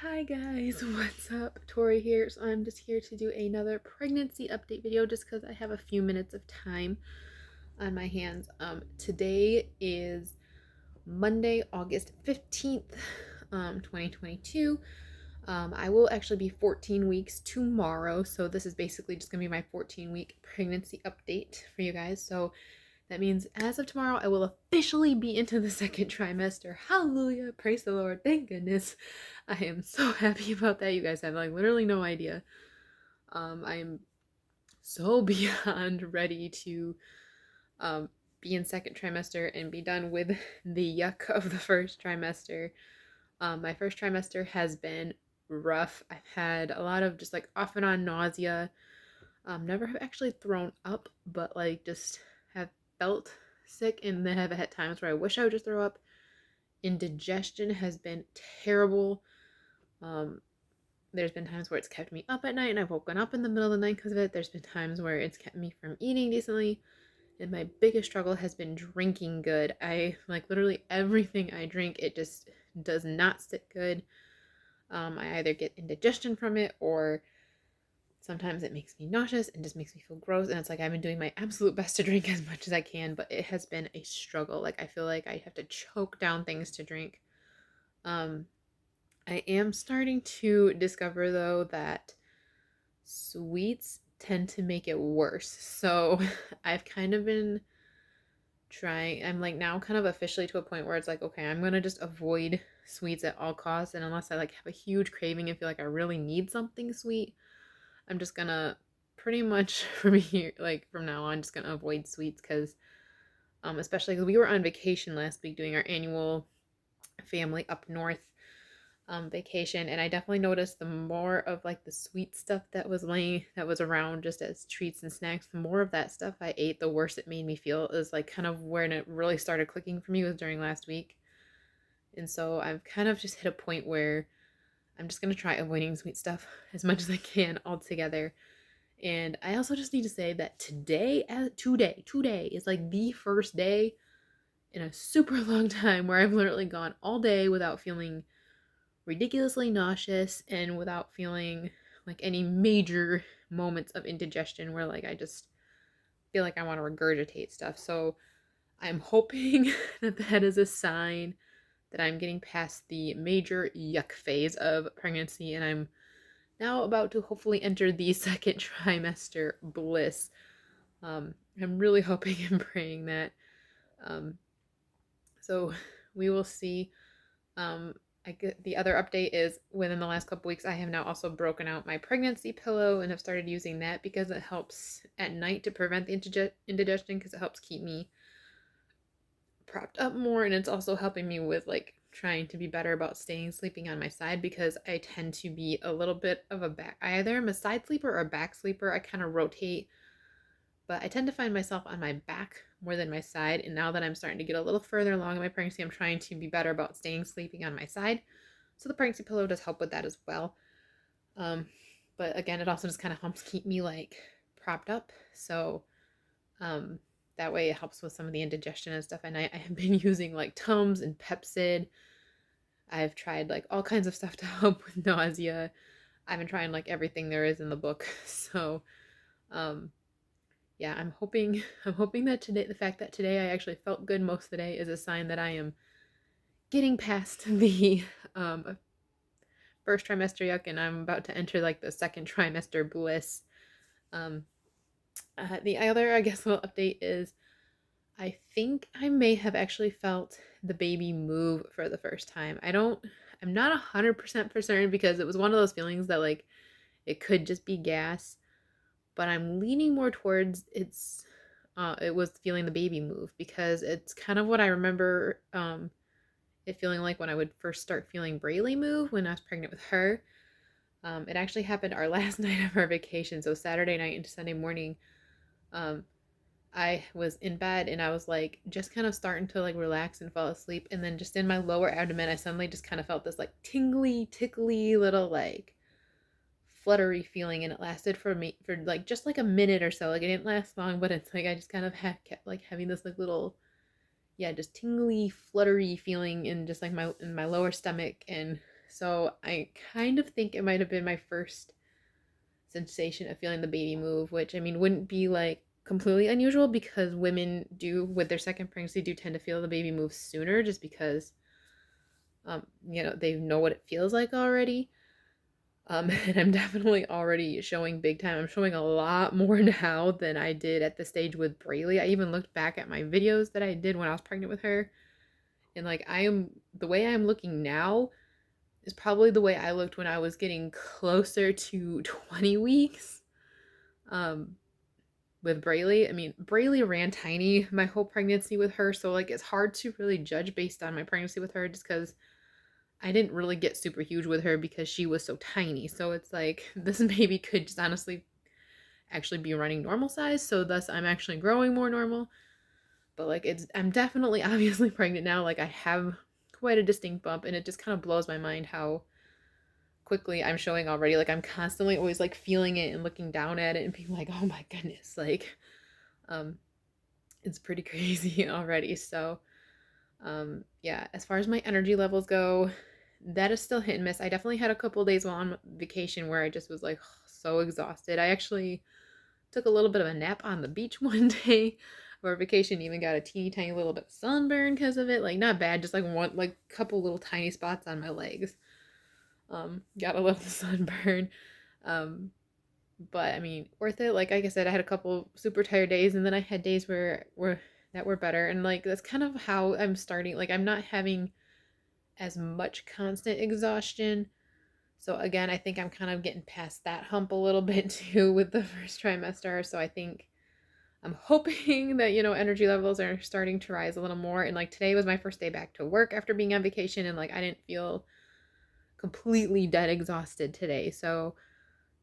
Hi guys, what's up? Tori here. So I'm just here to do another pregnancy update video just because I have a few minutes of time on my hands. Today is Monday, August 15th, 2022. I will actually be 14 weeks tomorrow, so this is basically just gonna be my 14-week pregnancy update for you guys. So that means as of tomorrow, I will officially be into the second trimester. Hallelujah. Praise the Lord. Thank goodness. I am so happy about that. You guys have like literally no idea. I am so beyond ready to be in second trimester and be done with the yuck of the first trimester. My first trimester has been rough. I've had a lot of just like off and on nausea. Never have actually thrown up, but like just have felt sick and then have had times where I wish I would just throw up. Indigestion has been terrible. Um, there's been times where it's kept me up at night and I've woken up in the middle of the night because of it. There's been times where it's kept me from eating decently. And my biggest struggle has been drinking good. I like literally everything I drink, it just does not sit good. I either get indigestion from it or sometimes it makes me nauseous and just makes me feel gross. And it's like I've been doing my absolute best to drink as much as I can, but it has been a struggle. Like I feel like I have to choke down things to drink. Um, I am starting to discover though that sweets tend to make it worse. So I've kind of been trying, I'm like now kind of officially to a point where it's like, okay, I'm gonna just avoid sweets at all costs. And unless I like have a huge craving and feel like I really need something sweet, I'm just gonna pretty much from here, like from now on, just gonna avoid sweets because, especially because we were on vacation last week doing our annual family up north vacation, and I definitely noticed the more of like the sweet stuff that was around just as treats and snacks, the more of that stuff I ate, the worse it made me feel. Is like kind of when it really started clicking for me was during last week, and so I've kind of just hit a point where I'm just gonna try avoiding sweet stuff as much as I can altogether. And I also just need to say that today is like the first day in a super long time where I've literally gone all day without feeling ridiculously nauseous and without feeling like any major moments of indigestion where like I just feel like I want to regurgitate stuff. So I'm hoping that that is a sign that I'm getting past the major yuck phase of pregnancy and I'm now about to hopefully enter the second trimester bliss. I'm really hoping and praying that. Um, so we will see. Um, I get the other update is within the last couple weeks, I have now also broken out my pregnancy pillow and have started using that because it helps at night to prevent the indigestion because it helps keep me propped up more, and it's also helping me with like trying to be better about staying sleeping on my side because I tend to be a little bit of a back. I either am a side sleeper or a back sleeper. I kind of rotate, but I tend to find myself on my back more than my side. And now that I'm starting to get a little further along in my pregnancy, I'm trying to be better about staying sleeping on my side. So the pregnancy pillow does help with that as well. Um, but again, it also just kind of helps keep me like propped up. So um, that way it helps with some of the indigestion and stuff. And I have been using like Tums and Pepsid. I've tried like all kinds of stuff to help with nausea. I've been trying like everything there is in the book. So um, yeah, I'm hoping that today, the fact that today I actually felt good most of the day is a sign that I am getting past the first trimester yuck and I'm about to enter like the second trimester bliss. Um, the other, I guess, little update is I think I may have actually felt the baby move for the first time. I'm not 100% for certain because it was one of those feelings that like it could just be gas, but I'm leaning more towards it was feeling the baby move because it's kind of what I remember it feeling like when I would first start feeling Braylee move when I was pregnant with her. It actually happened our last night of our vacation, so Saturday night into Sunday morning. Um, I was in bed and I was like just kind of starting to like relax and fall asleep, and then just in my lower abdomen, I suddenly just kind of felt this like tingly, tickly little like fluttery feeling, and it lasted for me for like just like a minute or so. Like it didn't last long, but it's like I just kind of kept like having this like little, yeah, just tingly, fluttery feeling in just like my lower stomach, and So I kind of think it might have been my first sensation of feeling the baby move, which I mean wouldn't be like completely unusual because women do with their second pregnancy do tend to feel the baby move sooner just because they know what it feels like already. And I'm definitely already showing big time. I'm showing a lot more now than I did at the stage with Braylee. I even looked back at my videos that I did when I was pregnant with her. And like the way I'm looking now is probably the way I looked when I was getting closer to 20 weeks. With Braylee. I mean, Braylee ran tiny my whole pregnancy with her, so like it's hard to really judge based on my pregnancy with her just because I didn't really get super huge with her because she was so tiny. So it's like this baby could just honestly actually be running normal size, so thus I'm actually growing more normal. But like I'm definitely obviously pregnant now. Like I have quite a distinct bump, and it just kind of blows my mind how quickly I'm showing already. Like I'm constantly always like feeling it and looking down at it and being like, oh my goodness, like um it's pretty crazy already. So yeah, as far as my energy levels go, that is still hit and miss. I definitely had a couple days while on vacation where I just was like so exhausted. I actually took a little bit of a nap on the beach one day for vacation, even got a teeny tiny little bit of sunburn because of it. Like not bad, just like one like couple little tiny spots on my legs. Got a little sunburn. Um, but I mean, worth it. Like I said, I had a couple super tired days, and then I had days that were better, and like that's kind of how I'm starting. Like I'm not having as much constant exhaustion. So again, I think I'm kind of getting past that hump a little bit too with the first trimester. So I think I'm hoping that energy levels are starting to rise a little more. And like today was my first day back to work after being on vacation, and like I didn't feel completely dead exhausted today. So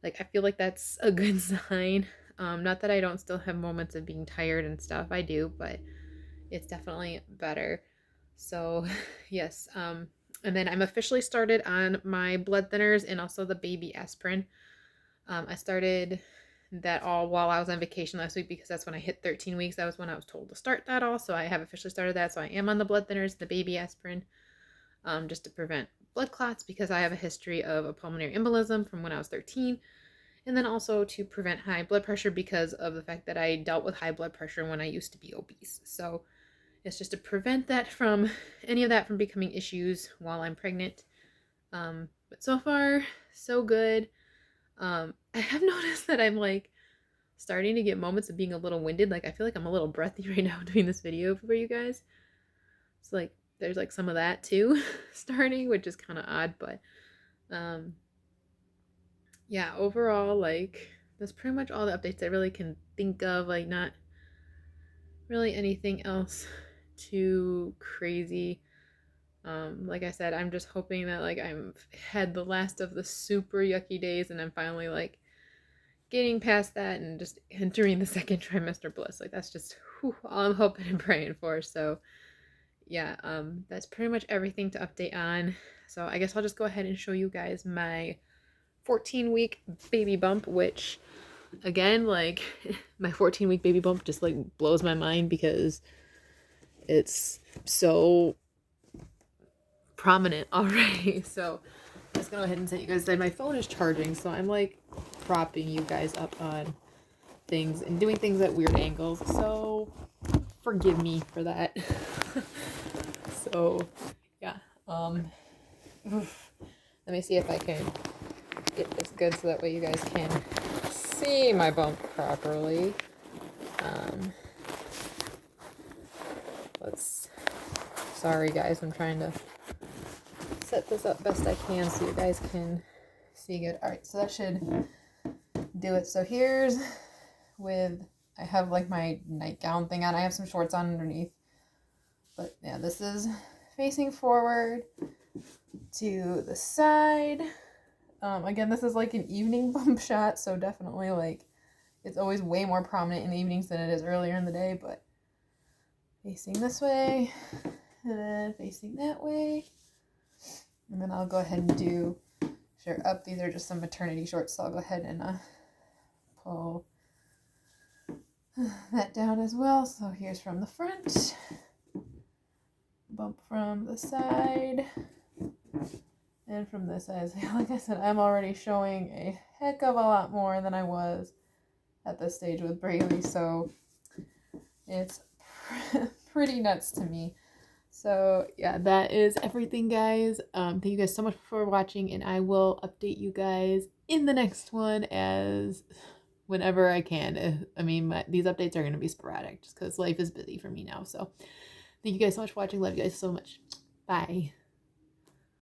like I feel like that's a good sign. Not that I don't still have moments of being tired and stuff. I do, but it's definitely better. So yes. And then I'm officially started on my blood thinners and also the baby aspirin. I started that all while I was on vacation last week because that's when I hit 13 weeks. That was when I was told to start that all. So I have officially started that. So I am on the blood thinners, the baby aspirin, just to prevent blood clots because I have a history of a pulmonary embolism from when I was 13. And then also to prevent high blood pressure because of the fact that I dealt with high blood pressure when I used to be obese. So it's just to prevent that from any of that from becoming issues while I'm pregnant. But so far, so good. I have noticed that I'm like starting to get moments of being a little winded. Like I feel like I'm a little breathy right now doing this video for you guys. It's like there's like some of that too starting, which is kind of odd, but yeah, overall, like, that's pretty much all the updates I really can think of. Like, not really anything else too crazy. Like I said, I'm just hoping that, like, I've had the last of the super yucky days and I'm finally, like, getting past that and just entering the second trimester bliss. Like, that's just all I'm hoping and praying for. So, yeah, that's pretty much everything to update on. So, I guess I'll just go ahead and show you guys my 14-week baby bump, which again, like my 14-week baby bump just like blows my mind because it's so prominent already. So I'm just gonna go ahead and say you guys that my phone is charging, so I'm like propping you guys up on things and doing things at weird angles, so forgive me for that. So yeah, let me see if I can get this good so that way you guys can see my bump properly. Sorry guys, I'm trying to set this up best I can so you guys can see good. Alright, so that should do it. So here's I have like my nightgown thing on. I have some shorts on underneath. But yeah, this is facing forward to the side. Again, this is like an evening bump shot, so definitely like it's always way more prominent in the evenings than it is earlier in the day, but facing this way and then facing that way. And then I'll go ahead and do shirt up. These are just some maternity shorts, so I'll go ahead and pull that down as well. So here's from the front, bump from the side, And from this size, like I said, I'm already showing a heck of a lot more than I was at this stage with Braylee, so it's pretty nuts to me. So yeah, that is everything, guys. Thank you guys so much for watching, and I will update you guys in the next one as whenever I can. I mean, these updates are going to be sporadic just because life is busy for me now. So thank you guys so much for watching. Love you guys so much. Bye.